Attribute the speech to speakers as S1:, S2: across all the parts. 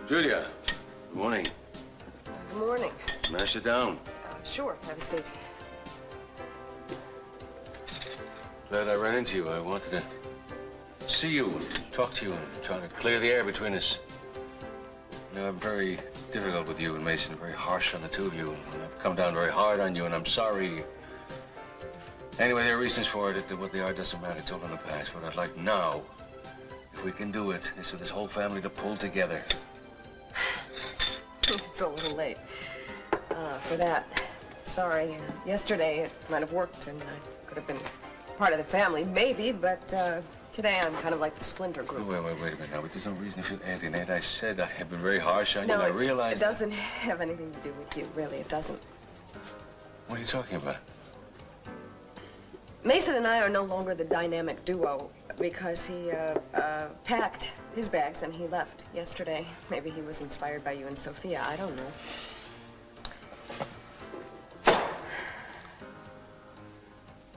S1: Julia, good morning.
S2: Good morning.
S1: May I sit down?
S2: Sure, have a seat.
S1: Glad I ran into you. I wanted to see you and talk to you and try to clear the air between us. You know, I'm very difficult with you and Mason, very harsh on the two of you. And I've come down very hard on you, and I'm sorry. Anyway, there are reasons for it. What they are doesn't matter. It's all in the past. What I'd like now, if we can do it, is for this whole family to pull together.
S2: It's a little late for that. Sorry. Yesterday it might have worked, and I could have been part of the family, maybe, but today I'm kind of like the splinter group.
S1: Wait a minute now. But there's no reason to feel alienate. I said I have been very harsh on you, and I
S2: No,
S1: realize
S2: it doesn't have anything to do with you, really. It doesn't.
S1: What are you talking about?
S2: Mason and I are no longer the dynamic duo because he packed his bags and he left yesterday. Maybe he was inspired by you and Sophia. I don't know.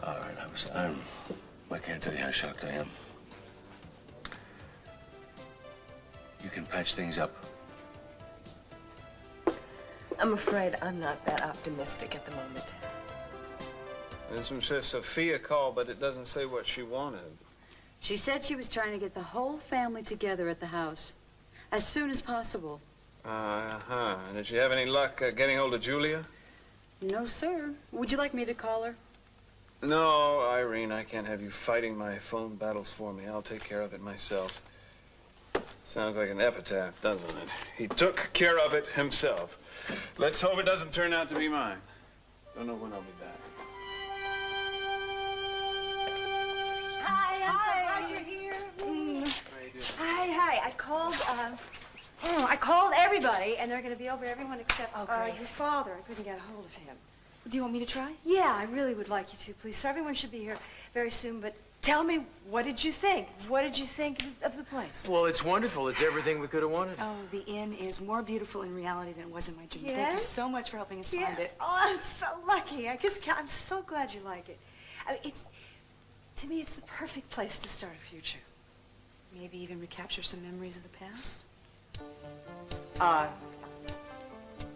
S1: All right, I can't tell you how shocked I am. You can patch things up.
S2: I'm afraid I'm not that optimistic at the moment.
S3: This one says Sophia called, but it doesn't say what she wanted.
S4: She said she was trying to get the whole family together at the house as soon as possible.
S3: Uh-huh. And did she have any luck getting hold of Julia?
S4: No, sir. Would you like me to call her?
S3: No, Irene, I can't have you fighting my phone battles for me. I'll take care of it myself. Sounds like an epitaph, doesn't it? He took care of it himself. Let's hope it doesn't turn out to be mine. Don't know when I'll be back.
S5: Hi, I'm so glad you're here.
S3: How you doing?
S5: Hi. I called everybody, and they're going to be over, everyone except
S4: great.
S5: your father. I couldn't get a hold of him. Do you want me to try? Yeah, I really would like you to, please. So everyone should be here very soon, but tell me, what did you think? What did you think of the place?
S6: Well, it's wonderful. It's everything we could have wanted.
S7: Oh, the inn is more beautiful in reality than it was in my dream.
S5: Yes?
S7: Thank you so much for helping us find it.
S5: Oh, I'm so lucky. I'm so glad you like it. I mean, to me, it's the perfect place to start a future.
S7: Maybe even recapture some memories of the past?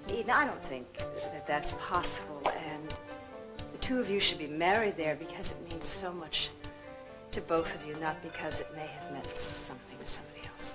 S5: Eden, I don't think that that's possible, and the two of you should be married there because it means so much to both of you, not because it may have meant something to somebody else.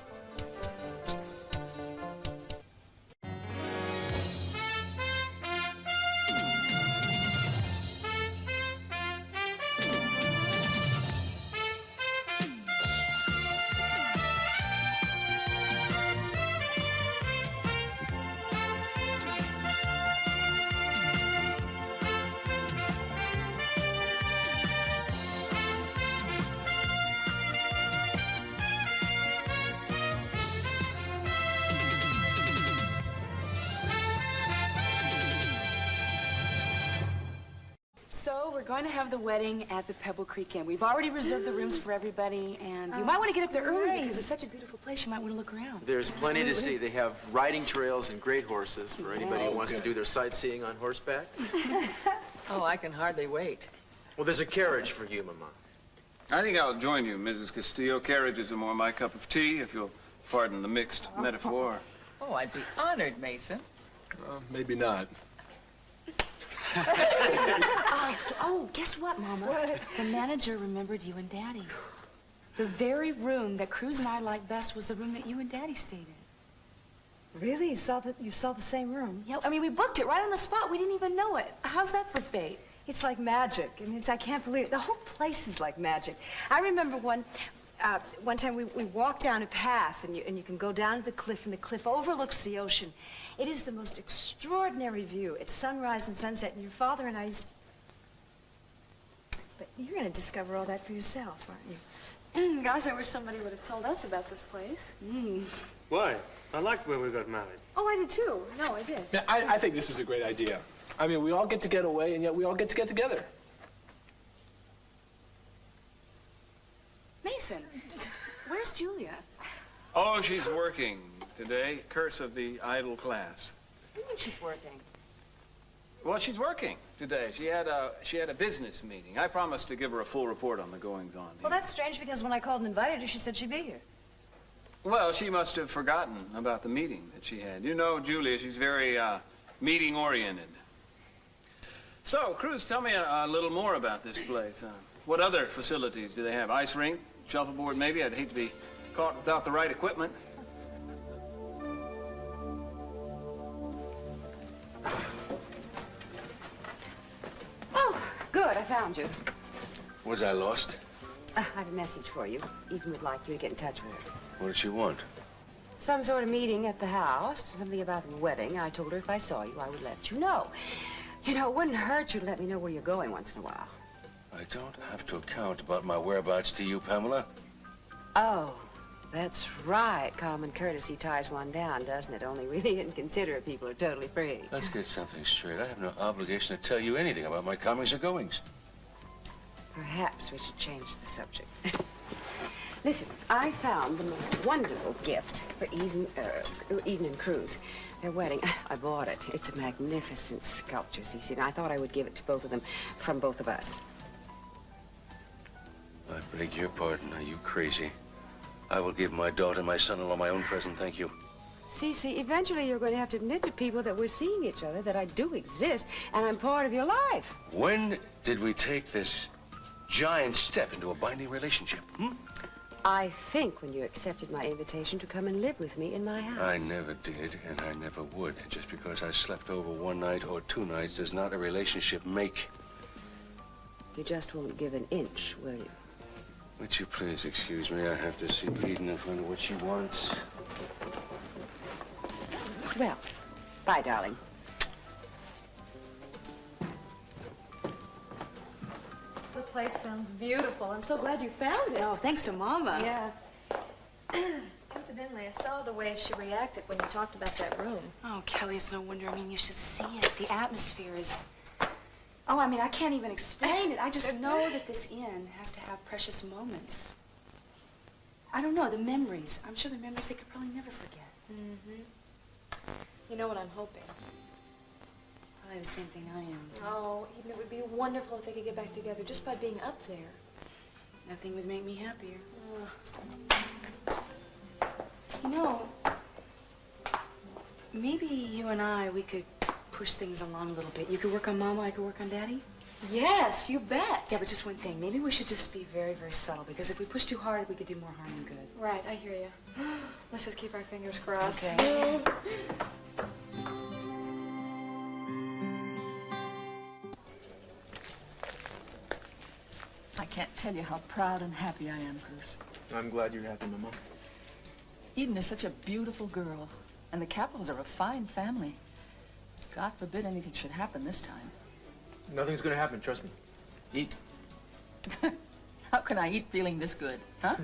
S7: So we're going to have the wedding at the Pebble Creek Inn. We've already reserved the rooms for everybody, and you might want to get up there early because it's such a beautiful place. You might want to look around.
S6: There's plenty to see. They have riding trails and great horses for anybody who wants to do their sightseeing on horseback.
S8: Oh, I can hardly wait.
S6: Well, there's a carriage for you, Mama.
S3: I think I'll join you, Mrs. Castillo. Carriages are more my cup of tea, if you'll pardon the mixed metaphor.
S8: Oh, I'd be honored, Mason.
S9: Maybe not.
S7: Oh, guess what, Mama? What? The manager remembered you and Daddy. The very room that Cruz and I liked best was the room that you and Daddy stayed in.
S5: Really? You saw the same room?
S7: Yeah, I mean, we booked it right on the spot. We didn't even know it. How's that for fate?
S5: It's like magic. I mean, I can't believe it. The whole place is like magic. I remember one time we walked down a path, and you can go down to the cliff, and the cliff overlooks the ocean. It is the most extraordinary view. It's sunrise and sunset, and your father and I... But you're going to discover all that for yourself, aren't you?
S4: Gosh, I wish somebody would have told us about this place.
S9: Why? I liked where we got married.
S4: Oh, I did too. No, I did.
S9: Yeah, I think this is a great idea. I mean, we all get to get away, and yet we all get to get together.
S7: Mason, where's Julia?
S3: Oh, she's working today. Curse of the idle class.
S7: What do you mean she's working?
S3: Well, she's working today. She had a business meeting. I promised to give her a full report on the goings-on.
S5: Well, that's strange because when I called and invited her, she said she'd be here.
S3: Well, she must have forgotten about the meeting that she had. You know, Julia, she's very meeting-oriented. So, Cruz, tell me a little more about this place. What other facilities do they have? Ice rink, shuffleboard, maybe? I'd hate to be caught without the right equipment.
S2: Oh, good, I found you.
S1: Was I lost?
S2: I have a message for you. Eden would like you to get in touch with her.
S1: What did she want?
S2: Some sort of meeting at the house, something about the wedding. I told her if I saw you, I would let you know. You know, it wouldn't hurt you to let me know where you're going once in a while.
S1: I don't have to account about my whereabouts to you, Pamela.
S2: Oh, that's right. Common courtesy ties one down, doesn't it? Only really inconsiderate people are totally free.
S1: Let's get something straight. I have no obligation to tell you anything about my comings or goings.
S2: Perhaps we should change the subject. Listen, I found the most wonderful gift for Eden and Cruz. Their wedding. I bought it. It's a magnificent sculpture, Cece, and I thought I would give it to both of them from both of us.
S1: I beg your pardon. Are you crazy? I will give my daughter and my son-in-law my own present, thank you.
S2: Cece, eventually you're going to have to admit to people that we're seeing each other, that I do exist, and I'm part of your life.
S1: When did we take this giant step into a binding relationship,
S2: I think when you accepted my invitation to come and live with me in my house.
S1: I never did, and I never would. Just because I slept over one night or 2 nights does not a relationship make.
S2: You just won't give an inch, will you?
S1: Would you please excuse me? I have to see Eden and find out what she wants.
S2: Well, bye, darling. The place sounds beautiful. I'm so glad you found it.
S7: Oh, thanks to Mama.
S2: Yeah.
S10: Incidentally, I saw the way she reacted when you talked about that room.
S7: Oh, Kelly, it's no wonder. I mean, you should see it. The atmosphere is... Oh, I mean, I can't even explain it. I just know that this inn has to have precious moments. I don't know, the memories. I'm sure the memories they could probably never forget.
S10: Mm-hmm. You know what I'm hoping?
S7: Probably the same thing I am.
S10: Oh, Eden, it would be wonderful if they could get back together just by being up there.
S7: Nothing would make me happier. You know, maybe you and I, we could push things along a little bit. You could work on Mama, I could work on Daddy.
S10: Yes, you bet.
S7: Yeah, but just one thing. Maybe we should just be very, very subtle, because if we push too hard, we could do more harm than good.
S10: Right, I hear you. Let's just keep our fingers crossed.
S7: Okay.
S8: I can't tell you how proud and happy I am, Cruz.
S6: I'm glad you're happy, Mama.
S8: Eden is such a beautiful girl, and the Capitals are a fine family. God forbid anything should happen this time.
S6: Nothing's gonna happen, trust me. Eat.
S8: How can I eat feeling this good, huh?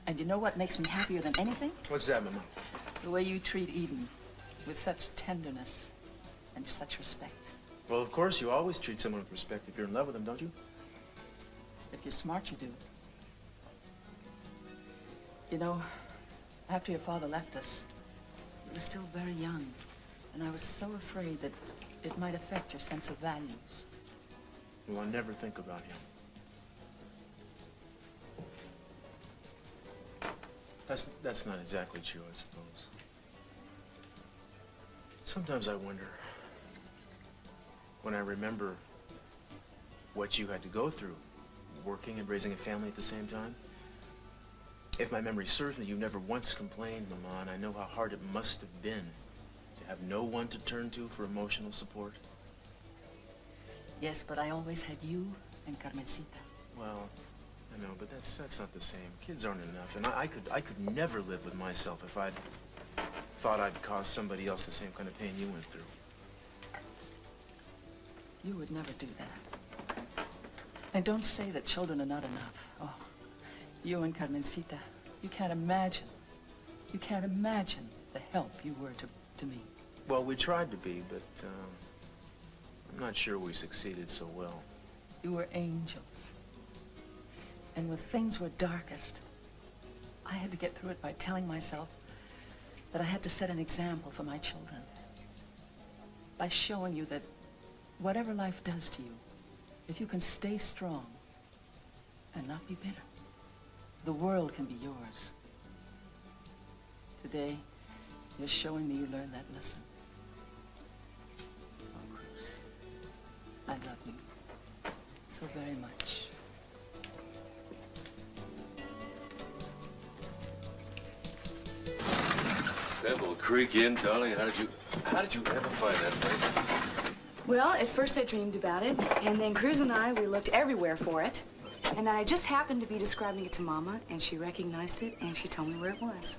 S8: And you know what makes me happier than anything?
S6: What's that, Mama?
S8: The way you treat Eden with such tenderness and such respect.
S6: Well, of course, you always treat someone with respect if you're in love with them, don't you?
S8: If you're smart, you do. You know, after your father left us, you were still very young, and I was so afraid that it might affect your sense of values.
S6: Well, I never think about him. That's not exactly true, I suppose. Sometimes I wonder, when I remember what you had to go through, working and raising a family at the same time, if my memory serves me, you never once complained, Mama, and I know how hard it must have been to have no one to turn to for emotional support.
S8: Yes, but I always had you and Carmencita.
S6: Well, I know, but that's not the same. Kids aren't enough, and I could never live with myself if I'd thought I'd cause somebody else the same kind of pain you went through.
S8: You would never do that. And don't say that children are not enough. Oh, you and Carmencita, you can't imagine the help you were to me.
S6: Well, we tried to be, but I'm not sure we succeeded so well.
S8: You were angels. And when things were darkest, I had to get through it by telling myself that I had to set an example for my children. By showing you that whatever life does to you, if you can stay strong and not be bitter, The world can be yours. Today, you're showing me you learned that lesson. Oh, Cruz, I love you so very much.
S1: Devil Creek Inn, darling. How did you ever find that place?
S7: Well, at first I dreamed about it, and then Cruz and I, we looked everywhere for it. And I just happened to be describing it to Mama, and she recognized it, and she told me where it was.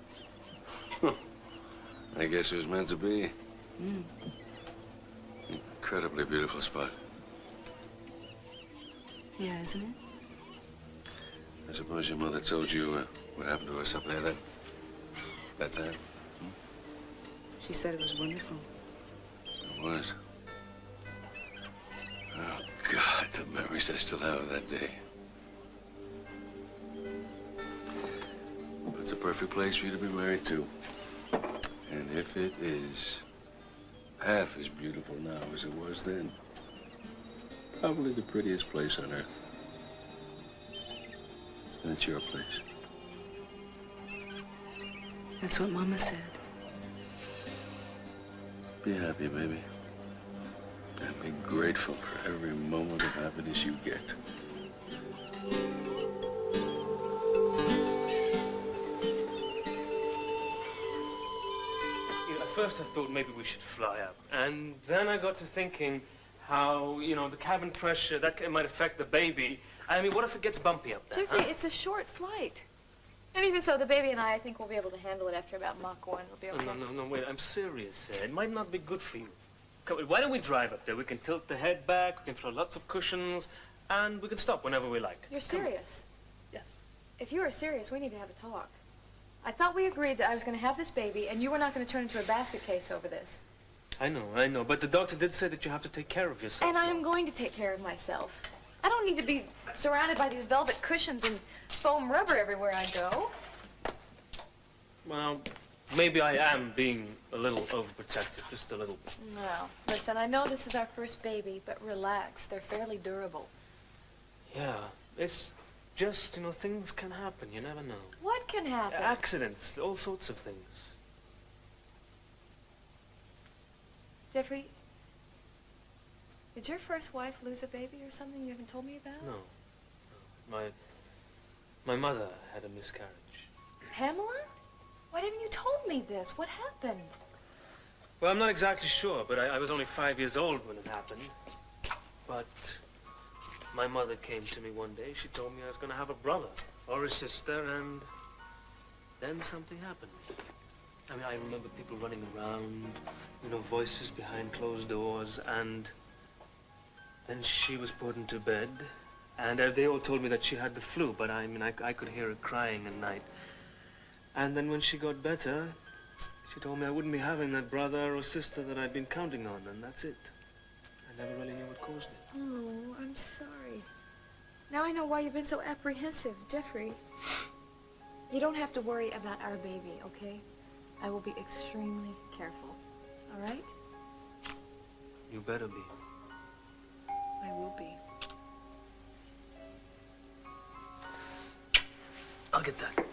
S1: I guess it was meant to be. Incredibly beautiful spot.
S7: Yeah, isn't it?
S1: I suppose your mother told you what happened to us up there that time?
S7: She said it was wonderful.
S1: It was. Oh, God, the memories I still have of that day. It's a perfect place for you to be married to. And if it is half as beautiful now as it was then, probably the prettiest place on earth. And it's your place.
S7: That's what Mama said.
S1: Be happy, baby. And be grateful for every moment of happiness you get.
S11: At first I thought maybe we should fly up. And then I got to thinking how, the cabin pressure, that might affect the baby. I mean, what if it gets bumpy up there?
S10: Jeffrey, it's a short flight. And even so, the baby and I think we'll be able to handle it after about Mach 1. It'll be okay.
S11: No, wait, I'm serious. It might not be good for you. Come, why don't we drive up there? We can tilt the head back, we can throw lots of cushions, and we can stop whenever we like.
S10: You're serious?
S11: Yes.
S10: If you are serious, we need to have a talk. I thought we agreed that I was going to have this baby, and you were not going to turn into a basket case over this.
S11: I know, but the doctor did say that you have to take care of yourself.
S10: And I am going to take care of myself. I don't need to be surrounded by these velvet cushions and foam rubber everywhere I go.
S11: Well, maybe I am being a little overprotective, just a little.
S10: No. Listen, I know this is our first baby, but relax. They're fairly durable.
S11: Yeah, it's just, things can happen. You never know.
S10: What can happen?
S11: Accidents, all sorts of things.
S10: Jeffrey, did your first wife lose a baby or something you haven't told me about?
S11: No. My mother had a miscarriage.
S10: Pamela? Why haven't you told me this? What happened?
S11: Well, I'm not exactly sure, but I was only 5 years old when it happened. But my mother came to me one day. She told me I was going to have a brother or a sister, and then something happened. I mean, I remember people running around, voices behind closed doors, and then she was put into bed, and they all told me that she had the flu, but I could hear her crying at night. And then when she got better, she told me I wouldn't be having that brother or sister that I'd been counting on, and that's it. I never really knew what caused it.
S10: Oh, I'm sorry. Now I know why you've been so apprehensive, Jeffrey. You don't have to worry about our baby, okay? I will be extremely careful, all right?
S11: You better be.
S10: I will be.
S11: I'll get that.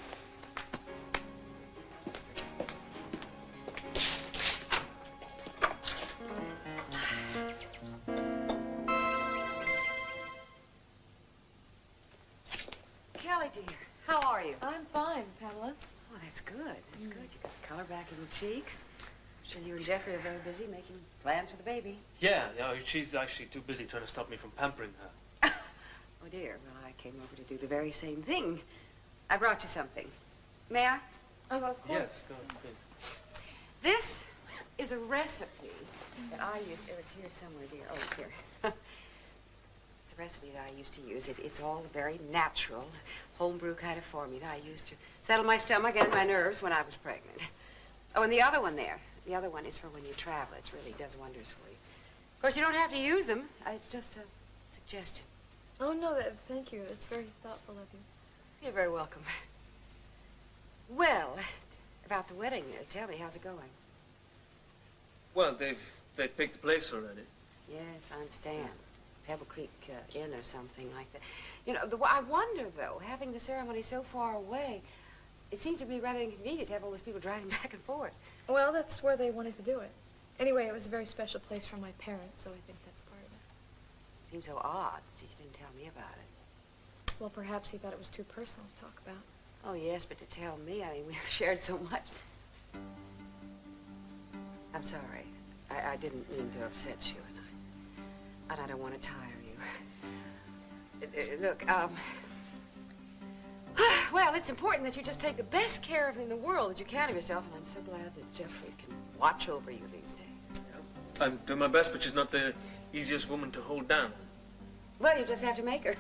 S2: Kelly, dear, how are you?
S10: I'm fine, Pamela.
S2: Oh, that's good. That's good. You got the color back in your cheeks. I'm sure you and Jeffrey are very busy making plans for the baby.
S11: Yeah, she's actually too busy trying to stop me from pampering her.
S2: Oh, dear. Well, I came over to do the very same thing. I brought you something. May I?
S10: Oh, of course.
S11: Yes, go ahead, please.
S2: This is a recipe that I used. Oh, it's here somewhere, dear. Oh, here. It's a recipe that I used to use. It's all very natural, homebrew kind of formula I used to settle my stomach and my nerves when I was pregnant. Oh, and the other one there. The other one is for when you travel. It really does wonders for you. Of course, you don't have to use them. It's just a suggestion.
S10: Oh, no, thank you. It's very thoughtful of you.
S2: You're very welcome. Well, about the wedding, tell me, how's it going?
S11: Well, they picked the place already.
S2: Yes, I understand. Pebble Creek Inn or something like that. You know, I wonder, though, having the ceremony so far away, it seems to be rather inconvenient to have all those people driving back and forth.
S10: Well, that's where they wanted to do it. Anyway, it was a very special place for my parents, so I think that's part of it.
S2: Seems so odd, since you didn't tell me about it.
S10: Well, perhaps he thought it was too personal to talk about.
S2: Oh, yes, but to tell me, I mean, we've shared so much. I'm sorry. I didn't mean to upset you, and I don't want to tire you. Look, well, it's important that you just take the best care of in the world that you can of yourself, and I'm so glad that Jeffrey can watch over you these days.
S11: I'm doing my best, but she's not the easiest woman to hold down.
S2: Well, you just have to make her.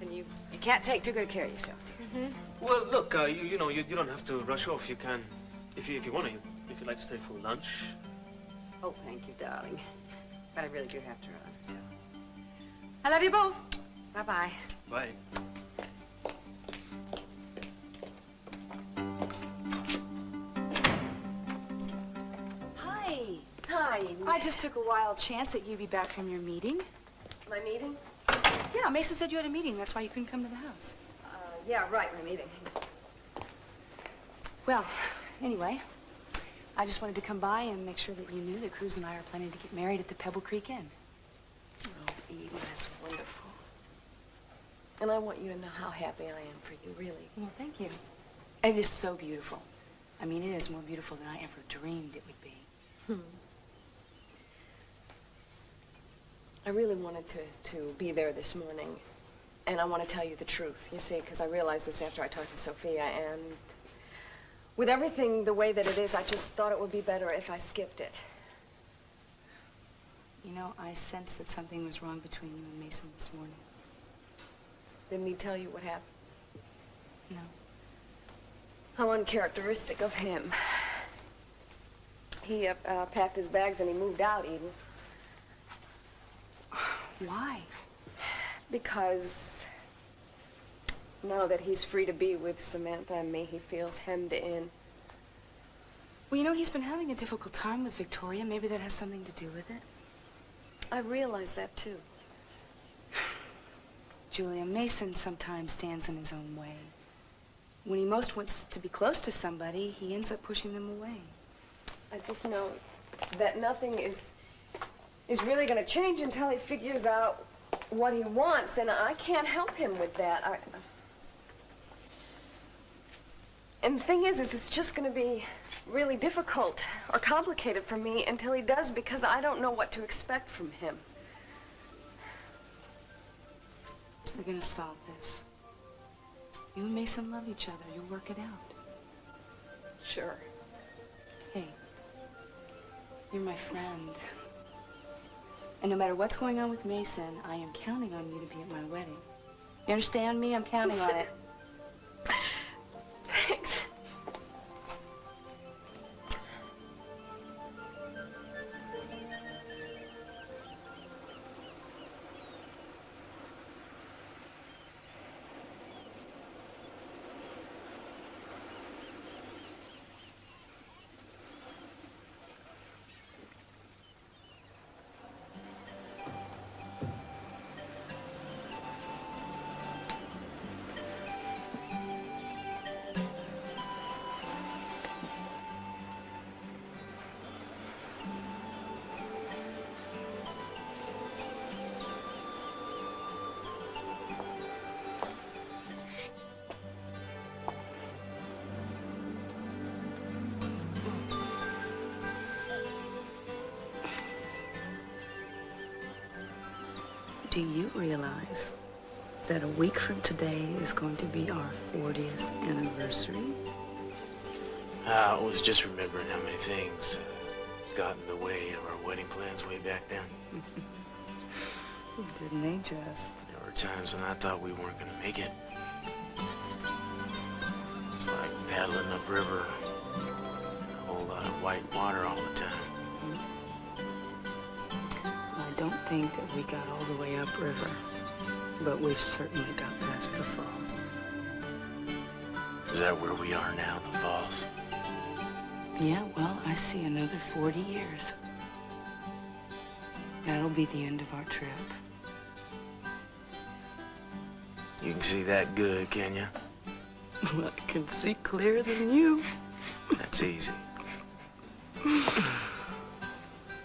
S2: And you can't take too good care of yourself, dear.
S11: Well, look, you know, you don't have to rush off. You can, if you want to, if you'd like to stay for lunch.
S2: Oh, thank you, darling. But I really do have to run, so. I love you both. Bye-bye.
S11: Bye.
S7: Hi.
S2: Hi.
S7: I just took a wild chance that you'd be back from your meeting.
S2: My meeting?
S7: Yeah, Mason said you had a meeting. That's why you couldn't come to the house.
S2: Yeah, right, my meeting.
S7: Well, anyway, I just wanted to come by and make sure that you knew that Cruz and I are planning to get married at the Pebble Creek Inn.
S10: Oh, Edie, that's wonderful. And I want you to know how happy I am for you, really.
S7: Well, thank you. It is so beautiful. I mean, it is more beautiful than I ever dreamed it would be.
S10: I really wanted to be there this morning, and I want to tell you the truth, you see, because I realized this after I talked to Sophia, and with everything the way that it is, I just thought it would be better if I skipped it.
S7: You know, I sensed that something was wrong between you and Mason this morning.
S10: Didn't he tell you what happened?
S7: No.
S10: How uncharacteristic of him. He packed his bags and he moved out, Eden.
S7: Why?
S10: Because now that he's free to be with Samantha and me, he feels hemmed in.
S7: Well, you know, he's been having a difficult time with Victoria. Maybe that has something to do with it.
S10: I realize that, too.
S7: Julia, Mason sometimes stands in his own way. When he most wants to be close to somebody, he ends up pushing them away.
S10: I just know that nothing is really going to change until he figures out what he wants, and I can't help him with that. And the thing is it's just going to be really difficult or complicated for me until he does, because I don't know what to expect from him.
S7: We're going to solve this. You and Mason love each other. You'll work it out.
S10: Sure.
S7: Hey, you're my friend. And no matter what's going on with Mason, I am counting on you to be at my wedding. You understand me? I'm counting on it.
S10: Thanks.
S7: Do you realize that a week from today is going to be our 40th anniversary?
S6: I was just remembering how many things got in the way of our wedding plans way back then.
S7: Didn't they just?
S6: There were times when I thought we weren't going to make it. It's like paddling upriver, a whole lot of white water all the time.
S7: I don't think that we got all the way upriver, but we've certainly got past the fall.
S6: Is that where we are now, the falls?
S7: Yeah, well, I see another 40 years.
S2: That'll be the end of our trip.
S6: You can see that good, can you?
S2: I can see clearer than you.
S6: That's easy.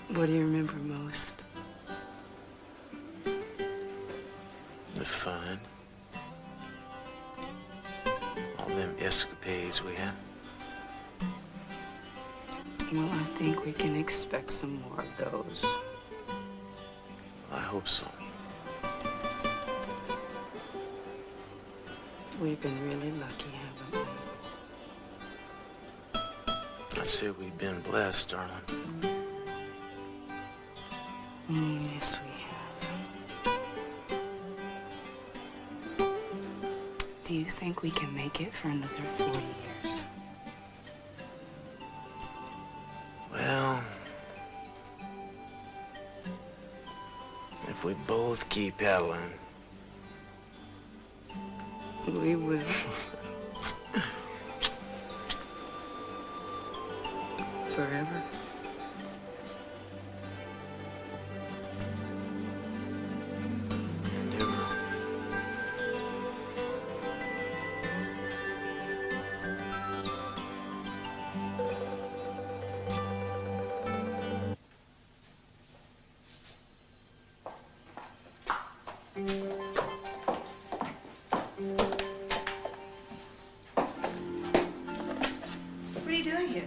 S2: What do you remember most?
S6: The fun. All them escapades we had.
S2: Well, I think we can expect some more of those.
S6: I hope so.
S2: We've been really lucky, haven't we?
S6: I'd say we've been blessed, darling.
S2: Yes, we have. Do you think we can make it for another 40 years?
S6: Well, if we both keep paddling.
S2: We will. Forever.
S6: Never.
S4: What are you doing here?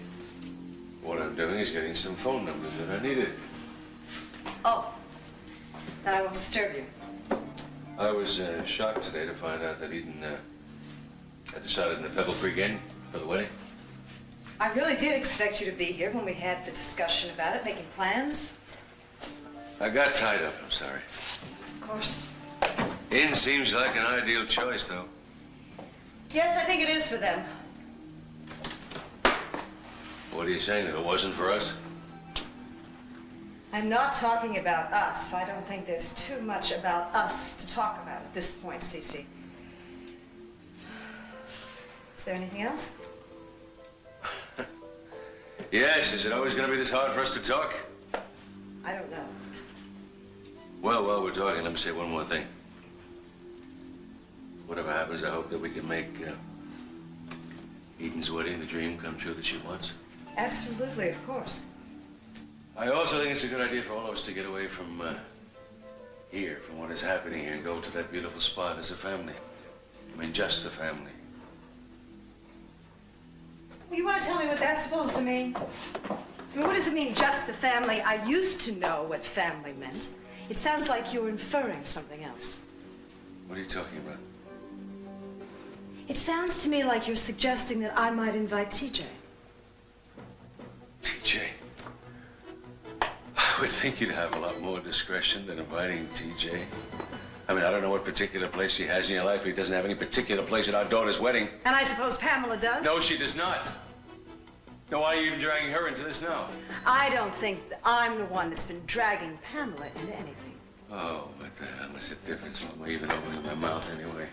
S1: What I'm doing is getting some phone numbers that I needed.
S4: Oh, then I won't disturb you.
S1: I was shocked today to find out that Eden had decided in the Pebble Creek Inn for the wedding.
S4: I really did expect you to be here when we had the discussion about it, making plans.
S1: I got tied up, I'm sorry.
S4: Of course.
S1: Inn seems like an ideal choice, though.
S4: Yes, I think it is for them.
S1: What are you saying, that it wasn't for us?
S4: I'm not talking about us. I don't think there's too much about us to talk about at this point, Cece. Is there anything else?
S1: Yes, is it always going to be this hard for us to talk?
S4: I don't know.
S1: Well, while we're talking, let me say one more thing. Whatever happens, I hope that we can make Eden's wedding the dream come true that she wants.
S4: Absolutely, of course.
S1: I also think it's a good idea for all of us to get away from here, from what is happening here, and go to that beautiful spot as a family. I mean, just the family.
S5: Well, you want to tell me what that's supposed to mean? I mean, what does it mean, just the family? I used to know what family meant. It sounds like you're inferring something else.
S1: What are you talking about?
S5: It sounds to me like you're suggesting that I might invite TJ.
S1: TJ? I would think you'd have a lot more discretion than inviting TJ. I mean, I don't know what particular place he has in your life, but he doesn't have any particular place at our daughter's wedding.
S5: And I suppose Pamela does?
S1: No, she does not. Now, why are you even dragging her into this now?
S5: I don't think that I'm the one that's been dragging Pamela into anything.
S1: Oh, what the hell is the difference? What am I even opening my mouth anyway?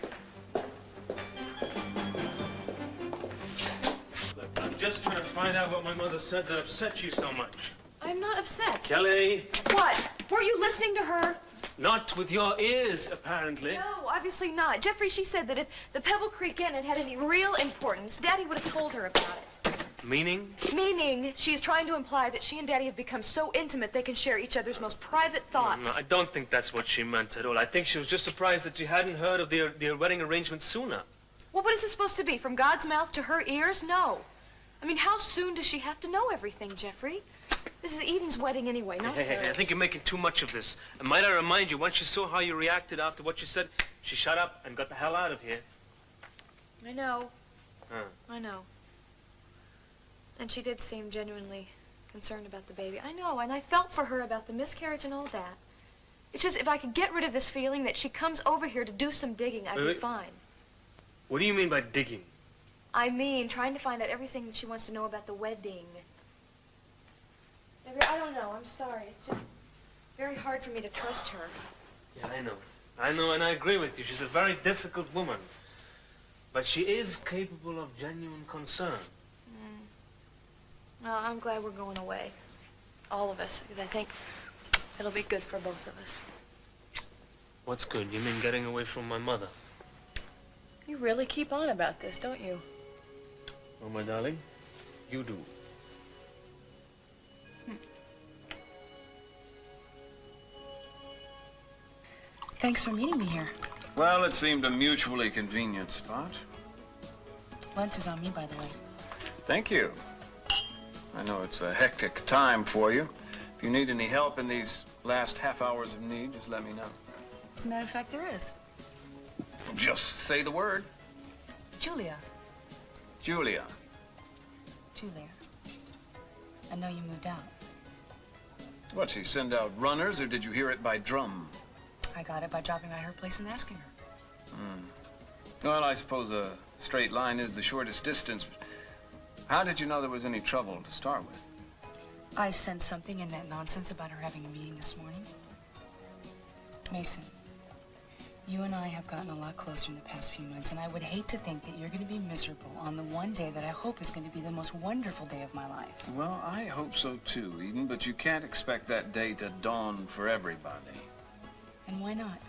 S11: Look, I'm just trying to find out what my mother said that upset you so much.
S10: I'm not upset.
S11: Kelly!
S10: What? Were you listening to her?
S11: Not with your ears, apparently.
S10: No, obviously not. Jeffrey, she said that if the Pebble Creek Inn had any real importance, Daddy would have told her about it.
S11: Meaning?
S10: Meaning, she is trying to imply that she and Daddy have become so intimate they can share each other's most private thoughts.
S11: No, I don't think that's what she meant at all. I think she was just surprised that you hadn't heard of their wedding arrangement sooner.
S10: Well, what is this supposed to be? From God's mouth to her ears? No. I mean, how soon does she have to know everything, Jeffrey? This is Eden's wedding anyway, not
S11: Hey, I think you're making too much of this. And might I remind you, once she saw how you reacted after what you said, she shut up and got the hell out of here.
S10: I know.
S11: Huh.
S10: I know. And she did seem genuinely concerned about the baby. I know, and I felt for her about the miscarriage and all that. It's just, if I could get rid of this feeling that she comes over here to do some digging, I'd be fine.
S11: What do you mean by digging?
S10: I mean, trying to find out everything that she wants to know about the wedding. Maybe, I don't know, I'm sorry. It's just very hard for me to trust her.
S11: Yeah, I know. I know, and I agree with you. She's a very difficult woman. But she is capable of genuine concern.
S10: Well, I'm glad we're going away. All of us, because I think It'll be good for both of us.
S11: What's good? You mean getting away from my mother?
S10: You really keep on about this, don't you?
S11: Oh, my darling, you do.
S7: Thanks for meeting me here.
S3: Well, it seemed a mutually convenient spot.
S7: Lunch is on me, by the way.
S3: Thank you. I know it's a hectic time for you. If you need any help in these last half hours of need, just let me know.
S7: As a matter of fact, there is.
S3: Just say the word.
S7: Julia.
S3: Julia.
S7: Julia. I know you moved out.
S3: What, she send out runners, or did you hear it by drum?
S7: I got it by dropping by her place and asking her.
S3: Well, I suppose a straight line is the shortest distance. How did you know there was any trouble to start with?
S7: I sensed something in that nonsense about her having a meeting this morning. Mason, you and I have gotten a lot closer in the past few months, and I would hate to think that you're going to be miserable on the one day that I hope is going to be the most wonderful day of my life.
S3: Well, I hope so too, Eden, but you can't expect that day to dawn for everybody.
S7: And why not?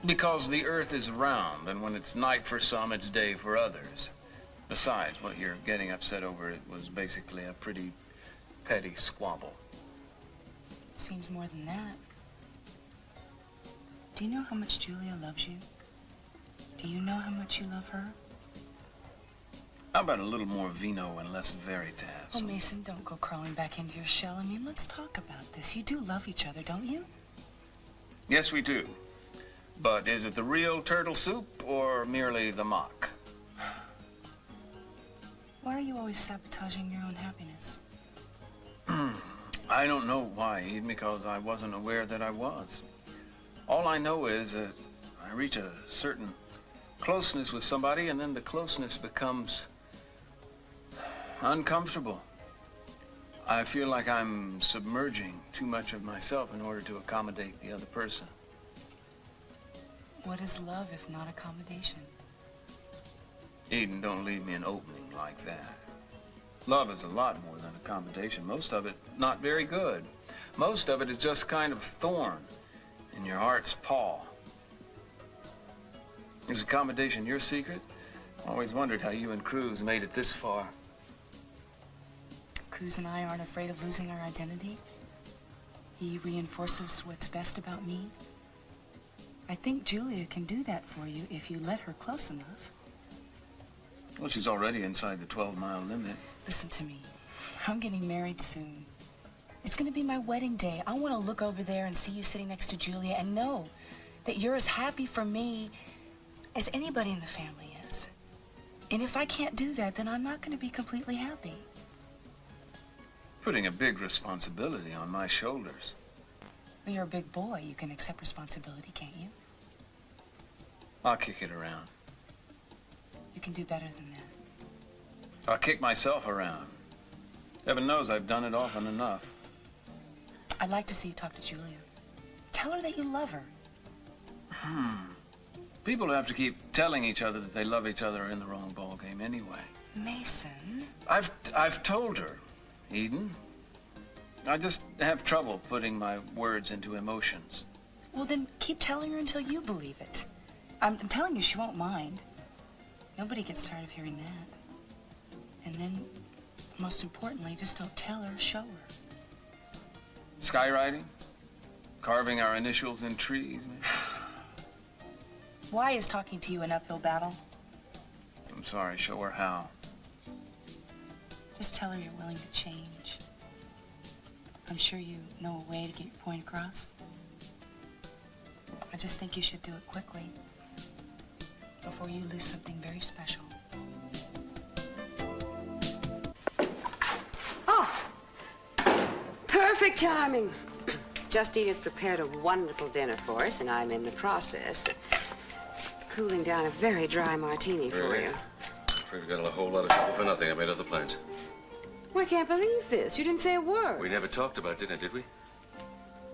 S3: Because the earth is round, and when it's night for some, it's day for others. Besides, what you're getting upset over, it was basically a pretty petty squabble.
S7: Seems more than that. Do you know how much Julia loves you? Do you know how much you love her?
S3: How about a little more vino and less veritas?
S7: Oh, Mason, don't go crawling back into your shell. I mean, let's talk about this. You do love each other, don't you?
S3: Yes, we do. But is it the real turtle soup or merely the mock?
S7: Why are you always sabotaging your own happiness?
S3: I don't know why, Eden, because I wasn't aware that I was. All I know is that I reach a certain closeness with somebody, and then the closeness becomes uncomfortable. I feel like I'm submerging too much of myself in order to accommodate the other person.
S7: What is love if not accommodation?
S3: Eden, don't leave me an opening like that. Love is a lot more than accommodation. Most of it not very good. Most of it is just kind of thorn in your heart's paw. Is accommodation your secret? Always wondered how you and Cruz made it this far.
S7: Cruz and I aren't afraid of losing our identity. He reinforces what's best about me. I think Julia can do that for you if you let her close enough.
S3: Well, she's already inside the 12-mile limit.
S7: Listen to me. I'm getting married soon. It's going to be my wedding day. I want to look over there and see you sitting next to Julia and know that you're as happy for me as anybody in the family is. And if I can't do that, then I'm not going to be completely happy.
S3: Putting a big responsibility on my shoulders.
S7: Well, you're a big boy. You can accept responsibility, can't you?
S3: I'll kick it around.
S7: You can do better than that.
S3: I'll kick myself around. Heaven knows I've done it often enough.
S7: I'd like to see you talk to Julia. Tell her that you love her.
S3: People who have to keep telling each other that they love each other are in the wrong ballgame anyway.
S7: Mason.
S3: I've told her, Eden. I just have trouble putting my words into emotions.
S7: Well, then keep telling her until you believe it. I'm telling you she won't mind. Nobody gets tired of hearing that. And then, most importantly, just don't tell her, show her.
S3: Skywriting? Carving our initials in trees? Maybe?
S7: Why is talking to you an uphill battle?
S3: I'm sorry, show her how.
S7: Just tell her you're willing to change. I'm sure you know a way to get your point across. I just think you should do it quickly before you lose something very special.
S2: Oh, perfect timing. Justine has prepared a wonderful dinner for us, and I'm in the process of cooling down a very dry martini for
S1: Really?
S2: you.
S1: Afraid we got a whole lot of trouble for nothing. I made other plans.
S2: Well, I can't believe this. You didn't say a word.
S1: We never talked about dinner, did we?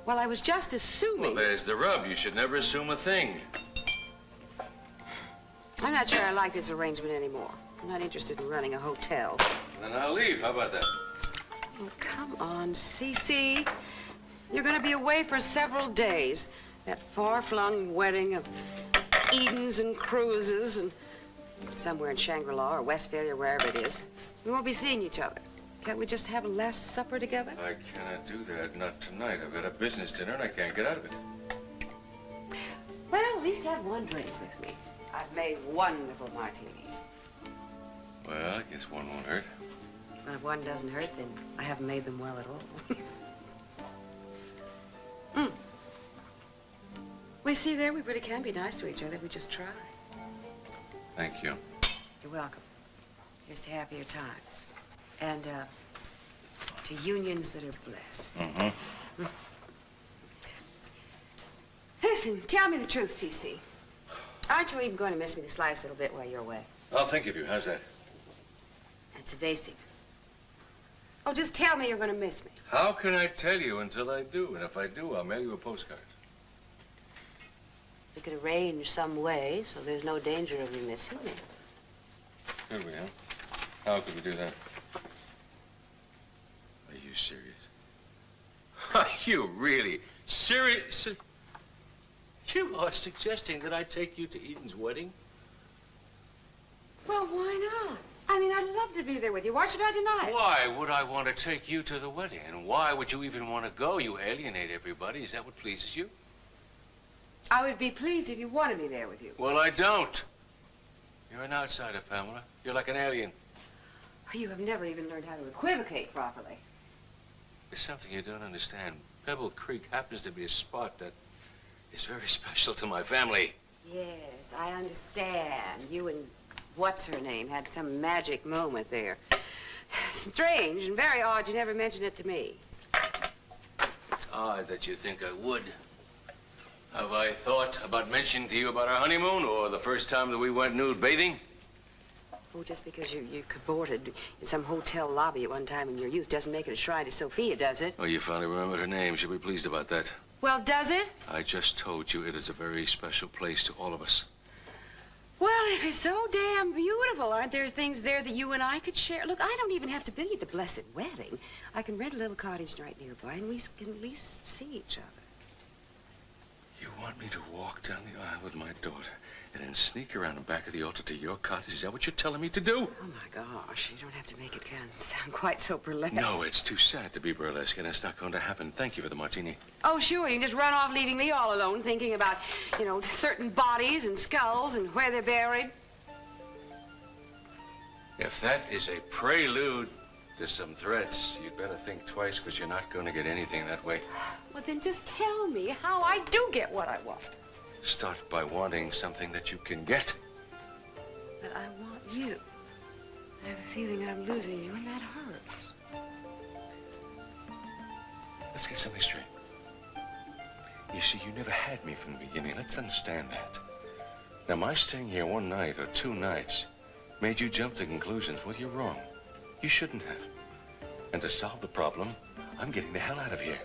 S2: Well, I was just assuming.
S1: Well, there's the rub. You should never assume a thing.
S2: I'm not sure I like this arrangement anymore. I'm not interested in running a hotel.
S1: Then I'll leave. How about that?
S2: Oh, come on, Cece. You're going to be away for several days. That far-flung wedding of Edens and Cruzes and somewhere in Shangri-La or Westphalia, wherever it is. We won't be seeing each other. Can't we just have a last supper together?
S1: I cannot do that. Not tonight. I've got a business dinner and I can't get out of it.
S2: Well, at least have one drink with me. I've made wonderful martinis.
S1: Well, I guess one won't hurt.
S2: Well, if one doesn't hurt, then I haven't made them well at all. We see there, we really can be nice to each other if we just try.
S1: Thank you.
S2: You're welcome. Here's to happier times. And, to unions that are blessed.
S1: Mm-hmm.
S2: Listen, tell me the truth, Cece. Aren't you even going to miss me the slightest little bit while you're away?
S1: I'll think of you. How's that?
S2: That's evasive. Oh, just tell me you're going to miss me.
S1: How can I tell you until I do? And if I do, I'll mail you a postcard.
S2: We could arrange some way so there's no danger of you missing me.
S1: Could we, huh? How could we do that? Are you serious? Are you really serious? You are suggesting that I take you to Eden's wedding?
S2: Well, why not? I mean, I'd love to be there with you. Why should I deny it?
S1: Why would I want to take you to the wedding? And why would you even want to go? You alienate everybody. Is that what pleases you?
S2: I would be pleased if you wanted me there with you.
S1: Well, I don't. You're an outsider, Pamela. You're like an alien.
S2: You have never even learned how to equivocate properly.
S1: There's something you don't understand. Pebble Creek happens to be a spot that is very special to my family.
S2: Yes, I understand. You and what's-her-name had some magic moment there. Strange and very odd you never mentioned it to me.
S1: It's odd that you think I would. Have I thought about mentioning to you about our honeymoon or the first time that we went nude bathing?
S2: Oh, just because you cavorted in some hotel lobby at one time in your youth doesn't make it a shrine to Sophia, does it?
S1: Oh, you finally remembered her name. She'll be pleased about that.
S2: Well, does it?
S1: I just told you it is a very special place to all of us.
S2: Well, if it's so damn beautiful, aren't there things there that you and I could share? Look, I don't even have to be at the blessed wedding. I can rent a little cottage right nearby, and we can at least see each other.
S1: You want me to walk down the aisle with my daughter and then sneak around the back of the altar to your cottage? Is that what you're telling me to do?
S2: Oh, my gosh. You don't have to make it kind of sound quite so burlesque.
S1: No, it's too sad to be burlesque, and it's not going to happen. Thank you for the martini.
S2: Oh, sure. You can just run off leaving me all alone thinking about, you know, certain bodies and skulls and where they're buried.
S1: If that is a prelude to some threats, you'd better think twice, because you're not going to get anything that way.
S2: Well, then just tell me how I do get what I want.
S1: Start by wanting something that you can get.
S2: But I want you. I have a feeling I'm losing you, and that hurts.
S1: Let's get something straight. You see, you never had me from the beginning. Let's understand that. Now, my staying here one night or two nights made you jump to conclusions. Well, you're wrong. You shouldn't have. And to solve the problem, I'm getting the hell out of here.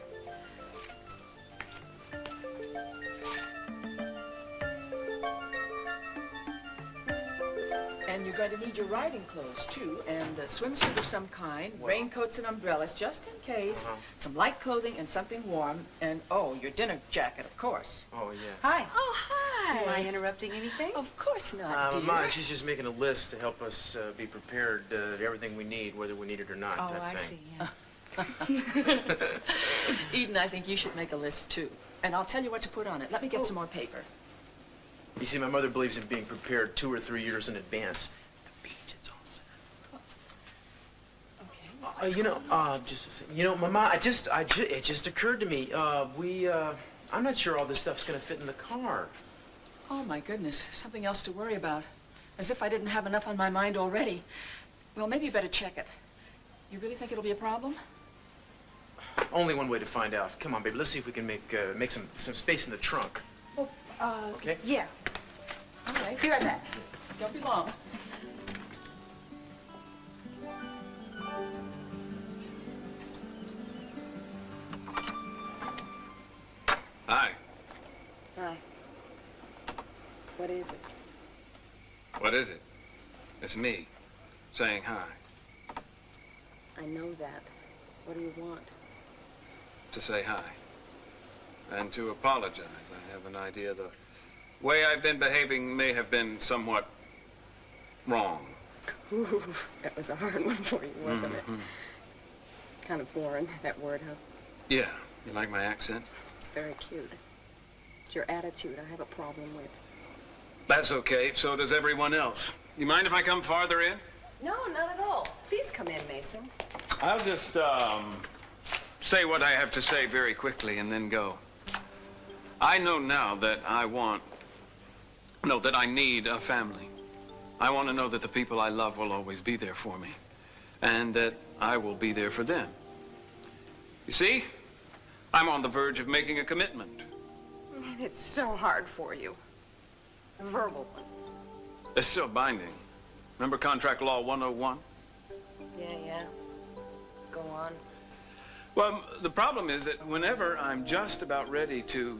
S8: And you're going to need your riding clothes, too, and a swimsuit of some kind, raincoats and umbrellas, just in case, some light clothing and something warm, and, oh, your dinner jacket, of course.
S6: Oh, yeah.
S8: Hi.
S4: Oh, hi.
S8: Am I interrupting anything? Of course not, dear.
S6: Mama, she's just making a list to help us be prepared to everything we need, whether we need it or not.
S8: Oh,
S6: type
S8: I
S6: thing.
S8: see, yeah. Eden, I think you should make a list, too. And I'll tell you what to put on it. Let me get some more paper.
S6: You see, my mother believes in being prepared 2 or 3 years in advance. The beach, it's all set.
S8: Okay.
S6: You know, just a second. You know, Mama, it just occurred to me. I'm not sure all this stuff's gonna fit in the car.
S8: Oh, my goodness. Something else to worry about. As if I didn't have enough on my mind already. Well, maybe you better check it. You really think it'll be a problem?
S6: Only one way to find out. Come on, baby. Let's see if we can make some space in the trunk. Okay.
S8: Yeah. All right. Be right back. Don't be long.
S3: Hi.
S2: Hi. What is it?
S3: What is it? It's me saying hi.
S2: I know that. What do you want?
S3: To say hi. and to apologize. I have an idea the way I've been behaving may have been somewhat wrong.
S2: Ooh, that was a hard one for you, wasn't it? Kind of foreign, that word, huh?
S3: Yeah. You like my accent?
S2: It's very cute. It's your attitude I have a problem with.
S3: That's okay. So does everyone else. You mind if I come farther in?
S2: No, not at all. Please come in, Mason.
S3: I'll just, say what I have to say very quickly and then go. I know now that that I need a family. I want to know that the people I love will always be there for me, and that I will be there for them. You see, I'm on the verge of making a commitment.
S2: And it's so hard for you. A verbal one.
S3: It's still binding. Remember Contract Law 101?
S2: Yeah. Go on.
S3: Well, the problem is that whenever I'm just about ready to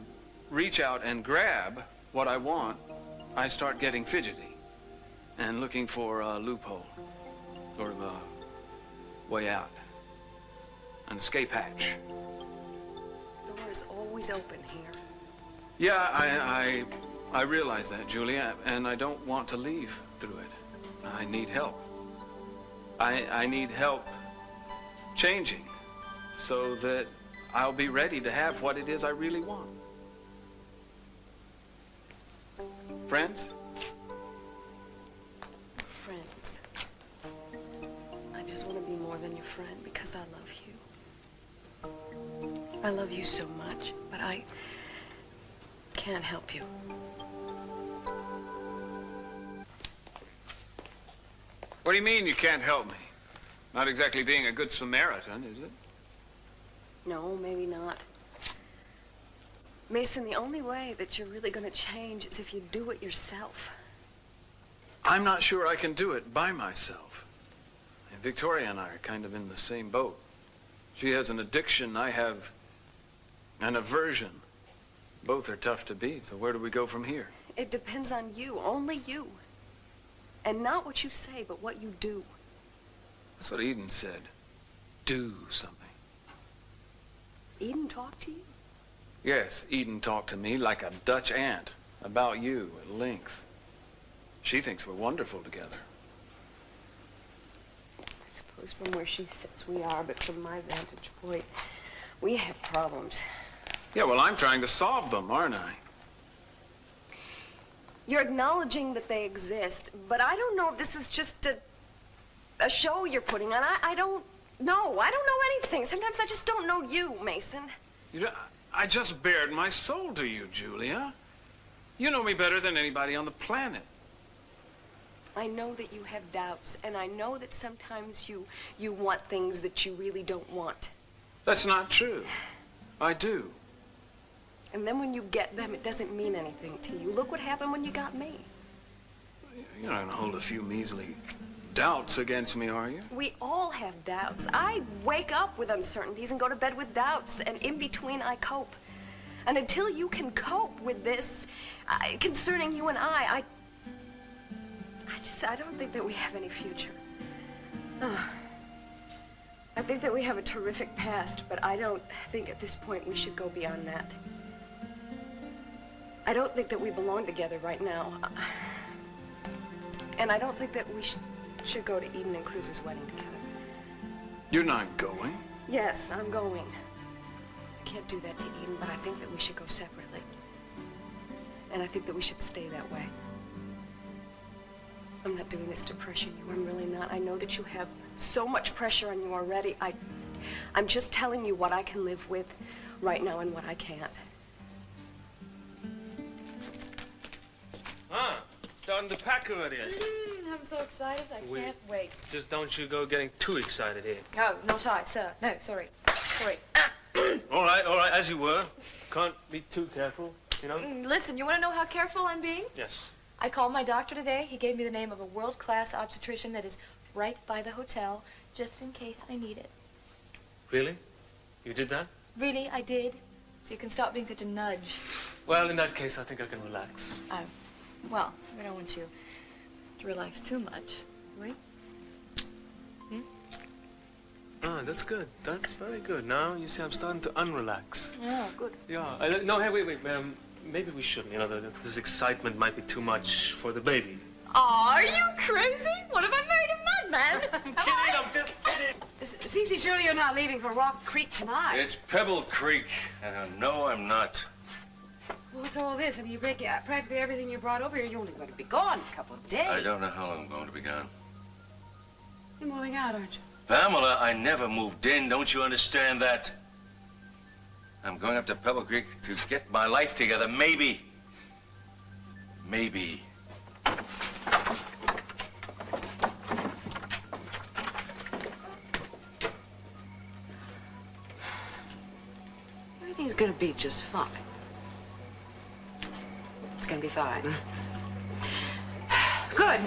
S3: reach out and grab what I want, I start getting fidgety and looking for a loophole, sort of a way out, an escape hatch.
S2: The door is always open here.
S3: Yeah, I realize that, Julia, and I don't want to leave through it. I need help. I need help changing so that I'll be ready to have what it is I really want. Friends?
S2: Friends. I just want to be more than your friend because I love you. I love you so much, but I can't help you.
S3: What do you mean you can't help me? Not exactly being a good Samaritan, is it?
S2: No, maybe not. Mason, the only way that you're really going to change is if you do it yourself.
S3: I'm not sure I can do it by myself. And Victoria and I are kind of in the same boat. She has an addiction, I have an aversion. Both are tough to beat, so where do we go from here?
S2: It depends on you, only you. And not what you say, but what you do.
S3: That's what Eden said. Do something.
S2: Eden talked to you?
S3: Yes, Eden talked to me like a Dutch aunt about you at length. She thinks we're wonderful together.
S2: I suppose from where she sits we are, but from my vantage point, we have problems.
S3: Yeah, well, I'm trying to solve them, aren't I?
S2: You're acknowledging that they exist, but I don't know if this is just a show you're putting on. I don't know. I don't know anything. Sometimes I just don't know you, Mason.
S3: You know, I just bared my soul to you, Julia. You know me better than anybody on the planet.
S2: I know that you have doubts, and I know that sometimes you want things that you really don't want.
S3: That's not true. I do.
S2: And then when you get them, it doesn't mean anything to you. Look what happened when you got me.
S3: You're not gonna hold a few measly doubts against me, are you?
S2: We all have doubts. I wake up with uncertainties and go to bed with doubts, and in between I cope. And until you can cope with this, concerning you and I don't think that we have any future. I think that we have a terrific past, but I don't think at this point we should go beyond that. I don't think that we belong together right now. And I don't think that we should go to Eden and Cruz's wedding together.
S3: You're not going?
S2: Yes, I'm going. I can't do that to Eden, but I think that we should go separately. And I think that we should stay that way. I'm not doing this to pressure you. I'm really not. I know that you have so much pressure on you already. I'm just telling you what I can live with right now and what I can't.
S11: Starting to pack already.
S10: I'm so excited. I can't wait.
S11: Just don't you go getting too excited here.
S10: No, no, sorry, sir. No, sorry. Sorry.
S11: All right, as you were. Can't be too careful, you know?
S10: Listen, you want to know how careful I'm being?
S11: Yes.
S10: I called my doctor today. He gave me the name of a world-class obstetrician that is right by the hotel, just in case I need it.
S11: Really? You did that?
S10: Really, I did. So you can stop being such a nudge.
S11: Well, in that case, I think I can relax.
S10: Well, I don't want you to relax too much, right?
S11: Ah, that's good. That's very good. Now, you see, I'm starting to unrelax.
S4: Oh, good.
S11: Yeah. No, hey, wait. Maybe we shouldn't. You know, this excitement might be too much for the baby.
S10: Aw, are you crazy? What if I married a madman?
S11: I'm kidding. I'm just kidding.
S2: Cece, surely you're not leaving for Rock Creek tonight.
S1: It's Pebble Creek. No, I'm not.
S2: Well, what's all this? I mean, you break practically everything you brought over here. You're only going to be gone a couple of days.
S1: I don't know how long I'm going to be gone.
S2: You're moving out, aren't you?
S1: Pamela, I never moved in. Don't you understand that? I'm going up to Pebble Creek to get my life together. Maybe.
S2: Everything's going to be just fine. It's going to be fine. Good.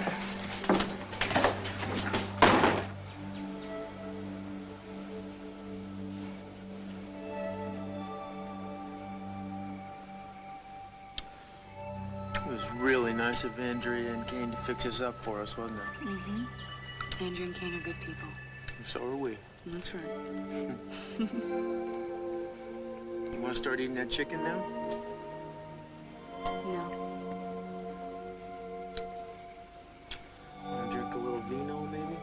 S6: It was really nice of Andrea and Kane to fix us up for us, wasn't it?
S7: Mm-hmm. Andrew and Kane are good people.
S6: So are we.
S7: That's right.
S6: You want to start eating that chicken now?
S7: No.
S6: Want to drink a little vino, maybe?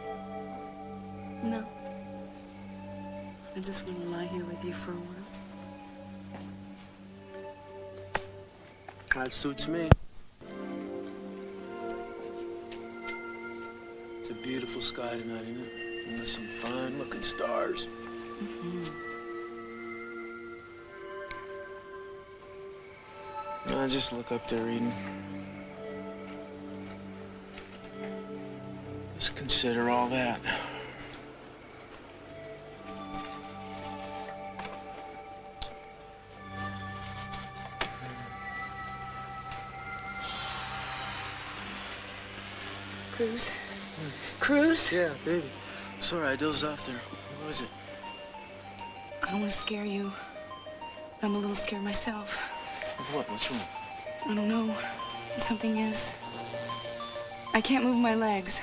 S7: No. I just want to lie here with you for a while.
S6: That suits me. It's a beautiful sky tonight, isn't it? And there's some fine-looking stars.
S7: Mm-hmm.
S6: Now just look up there, Eden. Just consider all that.
S7: Cruz? Cruz?
S6: Yeah, baby. Sorry, I dozed off there. What was it?
S7: I don't want to scare you, but I'm a little scared myself.
S6: Of what? What's wrong?
S7: I don't know. Something is. I can't move my legs.